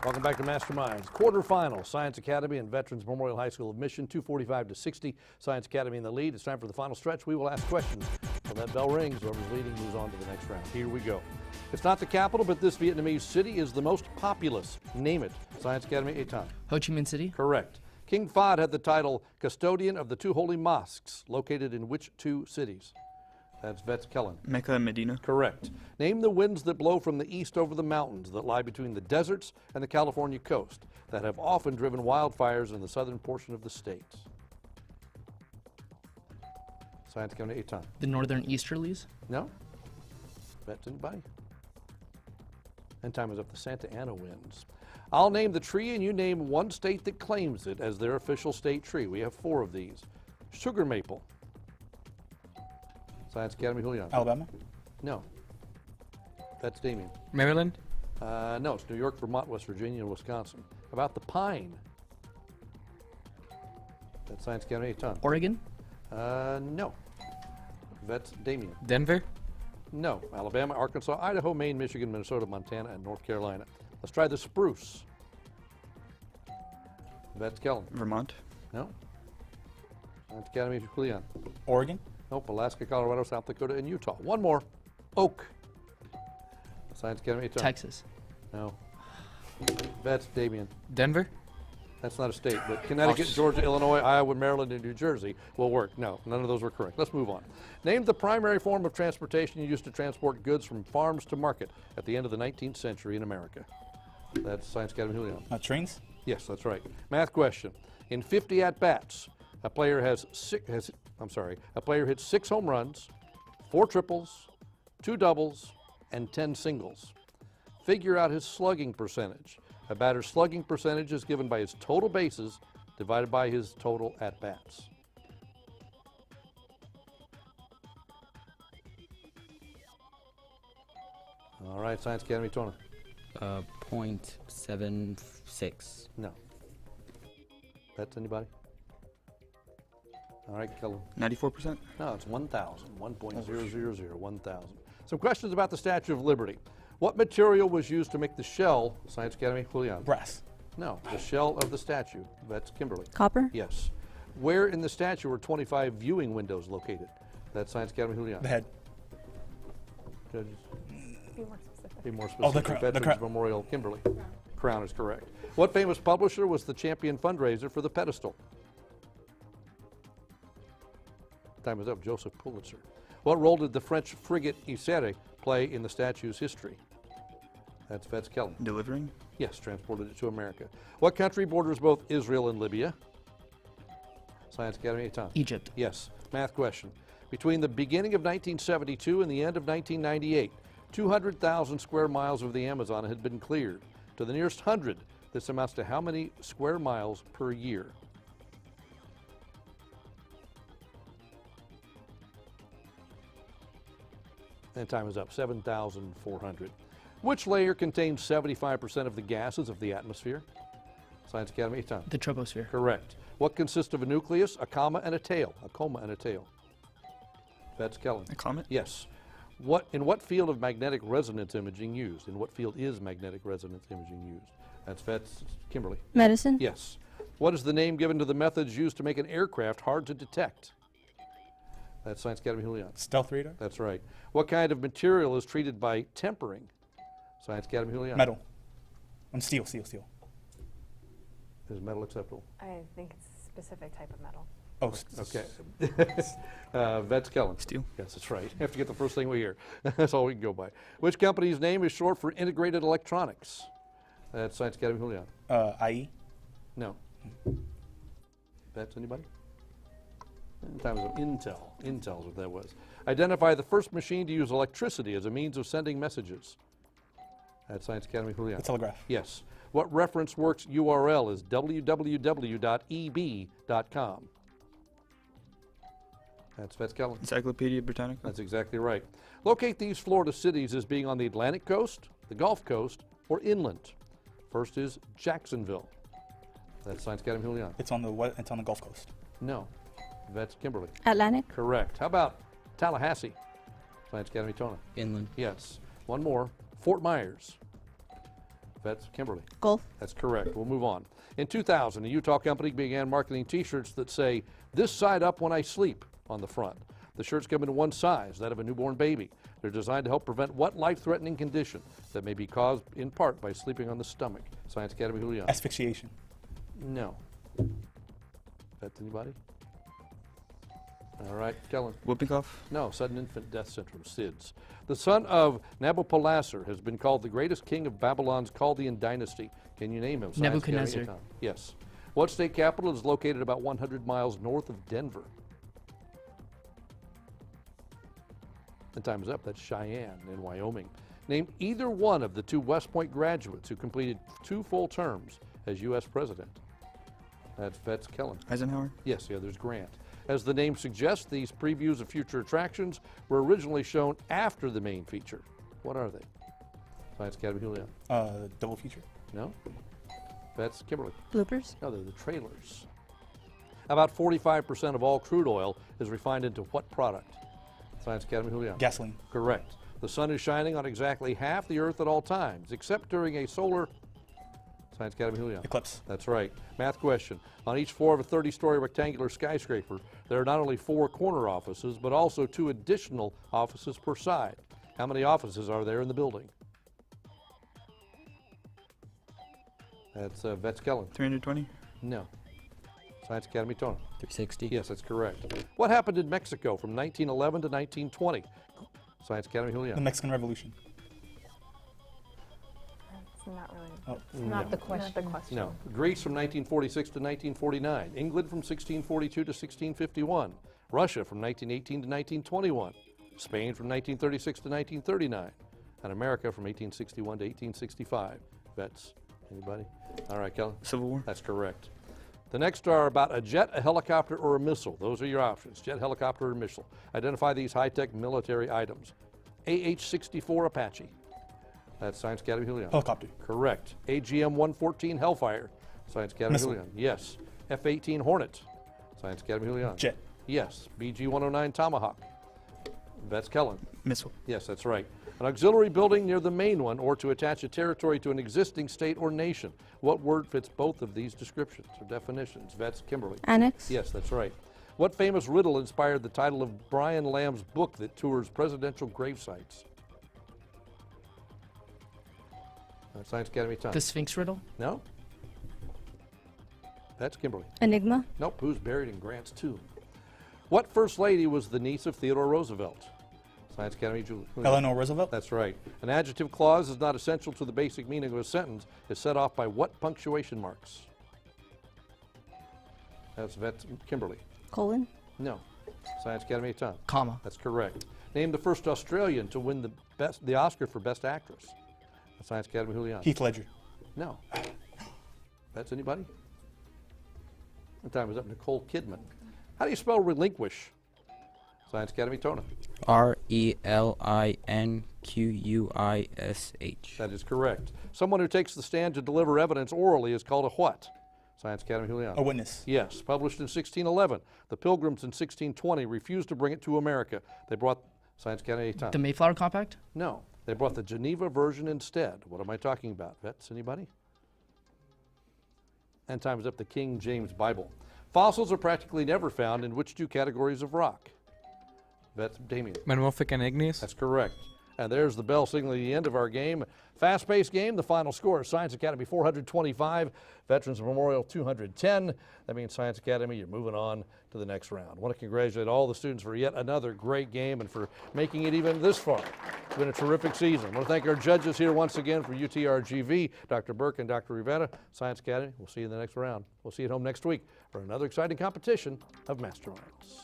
Welcome back to Masterminds. Quarterfinal, Science Academy and Veterans Memorial High School admission, 245 to 60. Science Academy in the lead. It's time for the final stretch. We will ask questions. When that bell rings, whoever's leading moves on to the next round. Here we go. It's not the capital, but this Vietnamese city is the most populous. Name it. Science Academy, Etan. Ho Chi Minh City. Correct. King Fahd had the title Custodian of the Two Holy Mosques, located in which two cities? That's Vets Kellen. Mecca and Medina. Correct. Name the winds that blow from the east over the mountains that lie between the deserts and the California coast that have often driven wildfires in the southern portion of the state. Science Academy, Etan. The Northern Easterlies. No? Vets anybody? And time is up. The Santa Ana winds. I'll name the tree and you name one state that claims it as their official state tree. We have 4 of these. Sugar maple. Science Academy, Julian. Alabama? No. That's Damien. Maryland? No, it's New York, Vermont, West Virginia, and Wisconsin. About the pine? That's Science Academy, Etan. Oregon. No. That's Damien. Denver? No. Alabama, Arkansas, Idaho, Maine, Michigan, Minnesota, Montana, and North Carolina. Let's try the spruce. That's Kellen. Vermont. No. Science Academy, Julian. Oregon? Nope. Alaska, Colorado, South Dakota, and Utah. One more. Oak. Science Academy, Etan. Texas. No. That's Damien. Denver? That's not a state, but Connecticut, Georgia, Illinois, Iowa, Maryland, and New Jersey will work. No, none of those were correct. Let's move on. Name the primary form of transportation used to transport goods from farms to market at the end of the 19th century in America. That's Science Academy, Julian. Trains? Yes, that's right. Math question. In 50 at-bats, a player hits 6 home runs, 4 triples, 2 doubles, and 10 singles. Figure out his slugging percentage. A batter's slugging percentage is given by his total bases divided by his total at-bats. All right, Science Academy, Tona. 0.76. No. That's anybody? All right, Kellen. 94%. No, it's 1,000. 1.000, 1,000. Some questions about the Statue of Liberty. What material was used to make the shell? Science Academy, Julian. Brass. No, the shell of the statue. That's Kimberly. Copper? Yes. Where in the statue are 25 viewing windows located? That's Science Academy, Julian. The head. Judges. Be more specific. Be more Oh, specific. the crown. Veterans Memorial, Kimberly. Crown is correct. What famous publisher was the champion fundraiser for the pedestal? Time is up. Joseph Pulitzer. What role did the French frigate Isere play in the statue's history? That's Vets Kellen. Delivering. Yes, transported it to America. What country borders both Israel and Libya? Science Academy, Etan. Egypt. Yes. Math question. Between the beginning of 1972 and the end of 1998, 200,000 square miles of the Amazon had been cleared. To the nearest 100, this amounts to how many square miles per year? And time is up. 7,400. Which layer contains 75% of the gases of the atmosphere? Science Academy, Etan. The troposphere. Correct. What consists of a nucleus, a comma, and a tail? A coma and a tail. That's Kellen. A comet. Yes. In what field of magnetic resonance imaging used? In what field is magnetic resonance imaging used? That's Kimberly. Medicine? Yes. What is the name given to the methods used to make an aircraft hard to detect? That's Science Academy, Julian. Stealth radar? That's right. What kind of material is treated by tempering? Science Academy, Julian. Metal. Steel. Is metal acceptable? I think it's a specific type of metal. Oh, Okay. Vets Kellen. Steel. Yes, that's right. You have to get the first thing we hear. That's all we can go by. Which company's name is short for Integrated Electronics? That's Science Academy, Julian. IE? No. That's anybody? Time is up. Intel. Intel's what that was. Identify the first machine to use electricity as a means of sending messages. That's Science Academy, Julian. The telegraph. Yes. What reference works URL is www.eb.com? That's Vets Kellen. Encyclopedia Britannica. That's exactly right. Locate these Florida cities as being on the Atlantic coast, the Gulf Coast, or inland. First is Jacksonville. That's Science Academy, Julian. It's on the Gulf Coast. No. Vets Kimberly. Atlantic? Correct. How about Tallahassee? Science Academy, Tona. Inland. Yes. One more. Fort Myers. That's Kimberly. Golf. That's correct. We'll move on. In 2000, a Utah company began marketing T-shirts that say, "This side up when I sleep" on the front. The shirts come in one size, that of a newborn baby. They're designed to help prevent what life-threatening condition that may be caused in part by sleeping on the stomach? Science Academy, Julian. Asphyxiation. No. That's anybody? All right, Kellen. Whooping cough. No, sudden infant death syndrome, SIDS. The son of Nabopolassar has been called the greatest king of Babylon's Chaldean dynasty. Can you name him? Science Academy, Nebuchadnezzar. Tom. Yes. What state capital is located about 100 miles north of Denver? And time is up. That's Cheyenne in Wyoming. Name either one of the two West Point graduates who completed 2 full terms as U.S. president. That's Kellen. Eisenhower. Yes, the other's Grant. As the name suggests, these previews of future attractions were originally shown after the main feature. What are they? Science Academy, Julian. Double feature. No? That's Kimberly. Bloopers. No, they're the trailers. About 45% of all crude oil is refined into what product? Science Academy, Julian. Gasoline. Correct. The sun is shining on exactly half the Earth at all times, except during a solar. Science Academy, Julian. Eclipse. That's right. Math question. On each floor of a 30-story rectangular skyscraper, there are not only 4 corner offices, but also 2 additional offices per side. How many offices are there in the building? That's Vets Kellen. 320. No. Science Academy, Tony. 360. Yes, that's correct. What happened in Mexico from 1911 to 1920? Science Academy, The Julian. Mexican Revolution. It's not really. Oh, It's not the question. Not the question. No. Greece from 1946 to 1949. England from 1642 to 1651. Russia from 1918 to 1921. Spain from 1936 to 1939. And America from 1861 to 1865. Vets, anybody? All right, Kelly. Civil War. That's correct. The next are about a jet, a helicopter, or a missile. Those are your options, jet, helicopter, or missile. Identify these high-tech military items. AH-64 Apache. That's Science Academy, Julian. Helicopter. Correct. AGM-114 Hellfire. Science Academy, Missile. Julian. Yes. F-18 Hornet. Science Academy, Julian. Jet. Yes. BG-109 Tomahawk. That's Kellen. Missile. Yes, that's right. An auxiliary building near the main one, or to attach a territory to an existing state or nation. What word fits both of these descriptions or definitions? Vets, Kimberly. Annex. Yes, that's right. What famous riddle inspired the title of Brian Lamb's book that tours presidential grave sites? Science Academy time. The Sphinx riddle. No? That's Kimberly. Enigma. Nope, who's buried in Grant's tomb? What first lady was the niece of Theodore Roosevelt? Science Academy, Julie. Eleanor Roosevelt. That's right. An adjective clause is not essential to the basic meaning of a sentence. It's set off by what punctuation marks? That's Kimberly. Colon. No. Science Academy time. Comma. That's correct. Name the first Australian to win the Oscar for Best Actress. Science Academy, Julian. Heath Ledger. No. That's anybody? The time is up. Nicole Kidman. How do you spell relinquish? Science Academy, Tona. RELINQUISH. That is correct. Someone who takes the stand to deliver evidence orally is called a what? Science Academy, Julian. A witness. Yes, published in 1611. The Pilgrims in 1620 refused to bring it to America. They brought Science Academy time. The Mayflower Compact. No, they brought the Geneva version instead. What am I talking about? Vets, anybody? And time is up. The King James Bible. Fossils are practically never found in which 2 categories of rock? Vets, Damien. Metamorphic and igneous. That's correct. And there's the bell signaling the end of our game. Fast-paced game. The final score is Science Academy 425, Veterans Memorial 210. That means Science Academy, you're moving on to the next round. I want to congratulate all the students for yet another great game and for making it even this far. It's been a terrific season. I want to thank our judges here once again for UTRGV, Dr. Burke and Dr. Rivera. Science Academy, we'll see you in the next round. We'll see you at home next week for another exciting competition of Masterminds.